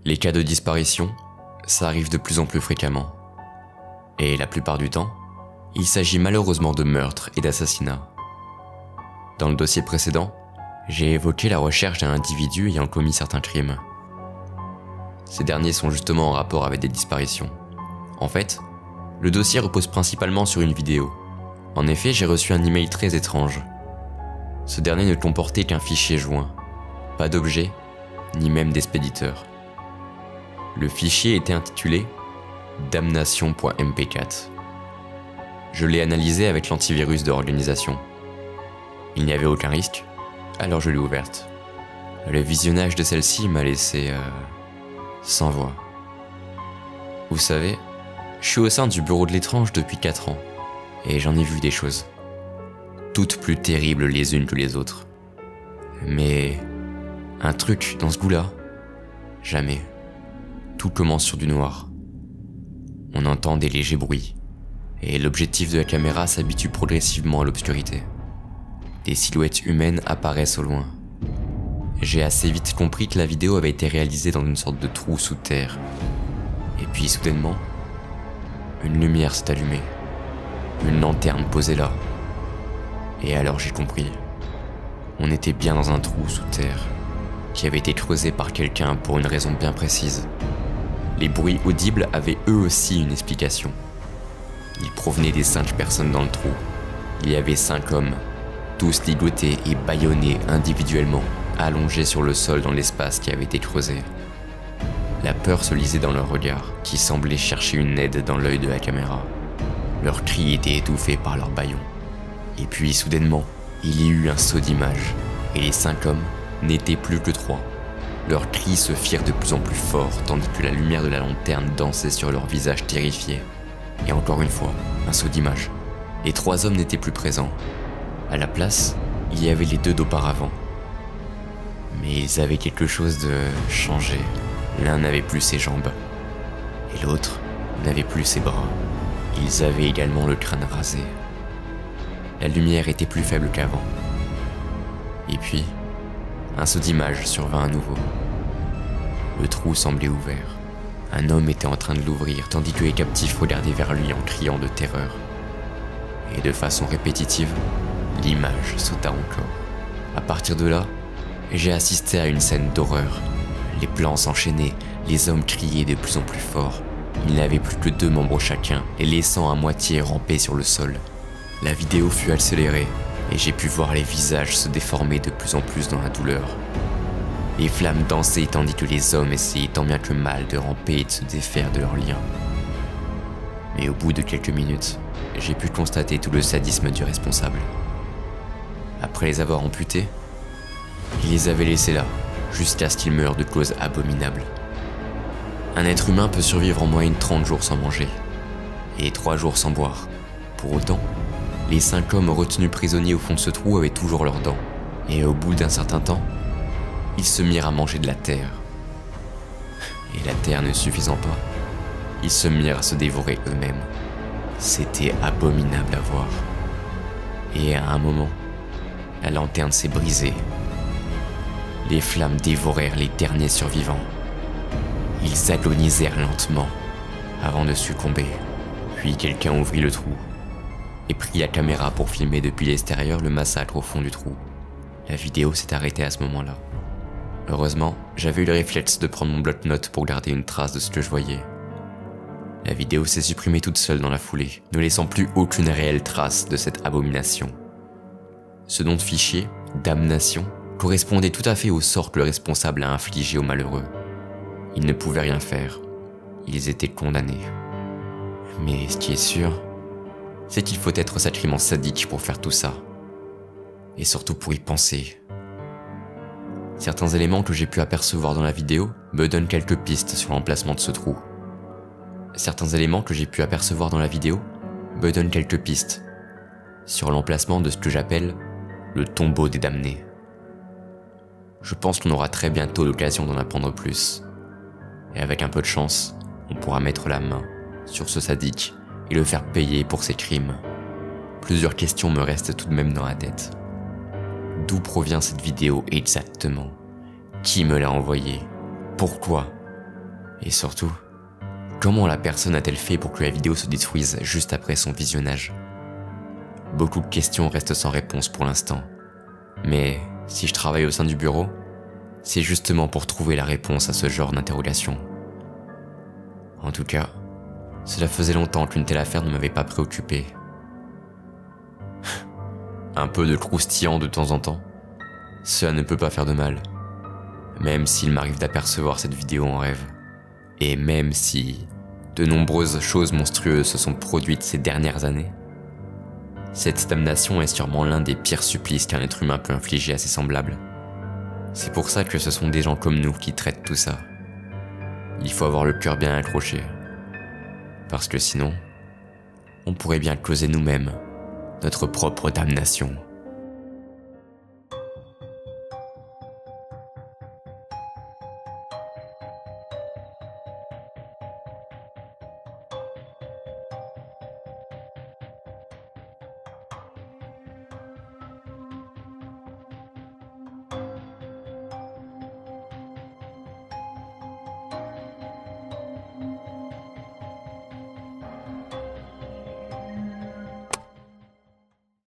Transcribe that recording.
Les cas de disparition, ça arrive de plus en plus fréquemment. Et la plupart du temps, il s'agit malheureusement de meurtres et d'assassinats. Dans le dossier précédent, j'ai évoqué la recherche d'un individu ayant commis certains crimes. Ces derniers sont justement en rapport avec des disparitions. En fait, le dossier repose principalement sur une vidéo. En effet, j'ai reçu un email très étrange. Ce dernier ne comportait qu'un fichier joint, pas d'objet, ni même d'expéditeur. Le fichier était intitulé damnation.mp4. Je l'ai analysé avec l'antivirus de l'organisation. Il n'y avait aucun risque, alors je l'ai ouverte. Le visionnage de celle-ci m'a laissé sans voix. Vous savez, je suis au sein du bureau de l'étrange depuis 4 ans, et j'en ai vu des choses. Toutes plus terribles les unes que les autres. Mais un truc dans ce goût-là, jamais. Tout commence sur du noir. On entend des légers bruits, et l'objectif de la caméra s'habitue progressivement à l'obscurité. Des silhouettes humaines apparaissent au loin. J'ai assez vite compris que la vidéo avait été réalisée dans une sorte de trou sous terre. Et puis soudainement, une lumière s'est allumée. Une lanterne posée là. Et alors j'ai compris. On était bien dans un trou sous terre, qui avait été creusé par quelqu'un pour une raison bien précise. Les bruits audibles avaient eux aussi une explication. Ils provenaient des 5 personnes dans le trou. Il y avait 5 hommes, tous ligotés et bâillonnés individuellement, allongés sur le sol dans l'espace qui avait été creusé. La peur se lisait dans leurs regards, qui semblaient chercher une aide dans l'œil de la caméra. Leurs cris étaient étouffés par leurs bâillons. Et puis soudainement, il y eut un saut d'image, et les 5 hommes n'étaient plus que 3. Leurs cris se firent de plus en plus forts, tandis que la lumière de la lanterne dansait sur leurs visages terrifiés. Et encore une fois, un saut d'image. Les 3 hommes n'étaient plus présents. À la place, il y avait les 2 d'auparavant. Mais ils avaient quelque chose de changé. L'un n'avait plus ses jambes, et l'autre n'avait plus ses bras. Ils avaient également le crâne rasé. La lumière était plus faible qu'avant. Et puis, un saut d'image survint à nouveau. Le trou semblait ouvert. Un homme était en train de l'ouvrir, tandis que les captifs regardaient vers lui en criant de terreur. Et de façon répétitive, l'image sauta encore. À partir de là, j'ai assisté à une scène d'horreur. Les plans s'enchaînaient, les hommes criaient de plus en plus fort. Ils n'avaient plus que 2 membres chacun, les laissant à moitié ramper sur le sol. La vidéo fut accélérée, et j'ai pu voir les visages se déformer de plus en plus dans la douleur. Les flammes dansaient tandis que les hommes essayaient tant bien que mal de ramper et de se défaire de leurs liens. Mais au bout de quelques minutes, j'ai pu constater tout le sadisme du responsable. Après les avoir amputés, il les avait laissés là, jusqu'à ce qu'ils meurent de causes abominables. Un être humain peut survivre en moyenne 30 jours sans manger, et 3 jours sans boire. Pour autant, les 5 hommes retenus prisonniers au fond de ce trou avaient toujours leurs dents, et au bout d'un certain temps, ils se mirent à manger de la terre. Et la terre ne suffisant pas, ils se mirent à se dévorer eux-mêmes. C'était abominable à voir. Et à un moment, la lanterne s'est brisée. Les flammes dévorèrent les derniers survivants. Ils agonisèrent lentement, avant de succomber. Puis quelqu'un ouvrit le trou, et prit la caméra pour filmer depuis l'extérieur le massacre au fond du trou. La vidéo s'est arrêtée à ce moment-là. Heureusement, j'avais eu le réflexe de prendre mon bloc-notes pour garder une trace de ce que je voyais. La vidéo s'est supprimée toute seule dans la foulée, ne laissant plus aucune réelle trace de cette abomination. Ce nom de fichier, damnation, correspondait tout à fait au sort que le responsable a infligé aux malheureux. Ils ne pouvaient rien faire. Ils étaient condamnés. Mais ce qui est sûr, c'est qu'il faut être sacrément sadique pour faire tout ça. Et surtout pour y penser. Certains éléments que j'ai pu apercevoir dans la vidéo me donnent quelques pistes sur l'emplacement de ce trou. Certains éléments que j'ai pu apercevoir dans la vidéo me donnent quelques pistes sur l'emplacement de ce que j'appelle le tombeau des damnés. Je pense qu'on aura très bientôt l'occasion d'en apprendre plus. Et avec un peu de chance, on pourra mettre la main sur ce sadique et le faire payer pour ses crimes. Plusieurs questions me restent tout de même dans la tête. D'où provient cette vidéo exactement? Qui me l'a envoyée? Pourquoi? Et surtout, comment la personne a-t-elle fait pour que la vidéo se détruise juste après son visionnage? Beaucoup de questions restent sans réponse pour l'instant. Mais si je travaille au sein du bureau, c'est justement pour trouver la réponse à ce genre d'interrogation. En tout cas, cela faisait longtemps qu'une telle affaire ne m'avait pas préoccupé. Un peu de croustillant de temps en temps, cela ne peut pas faire de mal. Même s'il m'arrive d'apercevoir cette vidéo en rêve. Et même si de nombreuses choses monstrueuses se sont produites ces dernières années, cette damnation est sûrement l'un des pires supplices qu'un être humain peut infliger à ses semblables. C'est pour ça que ce sont des gens comme nous qui traitent tout ça. Il faut avoir le cœur bien accroché. Parce que sinon, on pourrait bien causer nous-mêmes notre propre damnation.